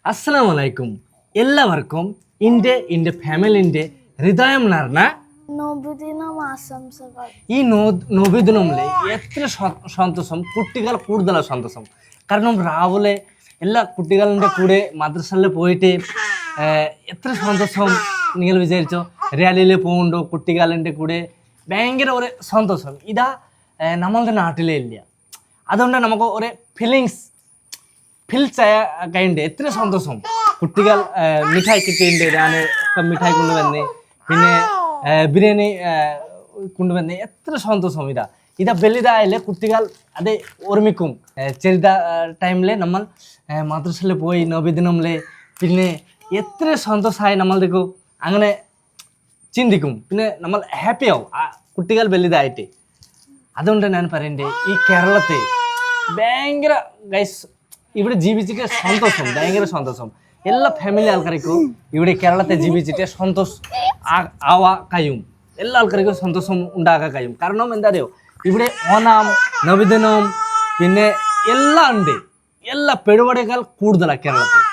അസ്സലാമലൈക്കും. എല്ലാവർക്കും എൻ്റെ ഫാമിലിൻ്റെ ഹൃദയം നിറഞ്ഞ നബിദിനം ആശംസകൾ. ഈ നബിദിനമില് എത്ര സന്തോഷം, കുട്ടികൾ കൂടുതലാണ് സന്തോഷം. കാരണം രാവിലെ എല്ലാ കുട്ടികളുടെ കൂടെ മദ്രസയിൽ പോയിട്ട് എത്ര സന്തോഷം നിങ്ങൾ വിചാരിച്ചോ. റാലിയിൽ പോകുന്നുണ്ടോ കുട്ടികളുടെ കൂടെ ഭയങ്കര ഒരു സന്തോഷം. ഇതാ നമ്മളുടെ നാട്ടിലേ ഇല്ല. അതുകൊണ്ട് നമുക്ക് ഒരു ഫീലിങ്സ് കൈണ്ട് എത്ര സന്തോഷം. കുട്ടികൾ മിഠായി കിട്ടിയിട്ടുണ്ട്, ഞാൻ മിഠായി കൊണ്ടുവന്ന്, പിന്നെ ബിരിയാണി കൊണ്ടുവന്ന് എത്ര സന്തോഷം. ഇതാ വലുതായാലേ കുട്ടികൾ അത് ഓർമ്മിക്കും. ചെറുത ടൈമിൽ നമ്മൾ മദ്രസയിൽ പോയി നബിദിനമില് പിന്നെ എത്ര സന്തോഷമായി നമ്മൾക്ക് അങ്ങനെ ചിന്തിക്കും. പിന്നെ നമ്മൾ ഹാപ്പി ആവും കുട്ടികൾ വലുതായിട്ട്. അതുകൊണ്ട് ഞാൻ പറയണ്ടേ, ഈ കേരളത്തെ ഭയങ്കര ഗൈസ് ഇവിടെ ജീവിച്ചിട്ട് സന്തോഷം, ഭയങ്കര സന്തോഷം. എല്ലാ ഫാമിലി ആൾക്കാർക്കും ഇവിടെ കേരളത്തെ ജീവിച്ചിട്ട് സന്തോഷം ആവാൻ കഴിയും. എല്ലാ ആൾക്കാർക്കും സന്തോഷം ഉണ്ടാക്കാൻ കഴിയും. കാരണം എന്താ അറിയോ, ഇവിടെ ഓണം, നബിദിനം പിന്നെ എല്ലാം ഉണ്ട്. എല്ലാ പരിപാടികൾ കൂടുതലാണ് കേരളത്തിൽ.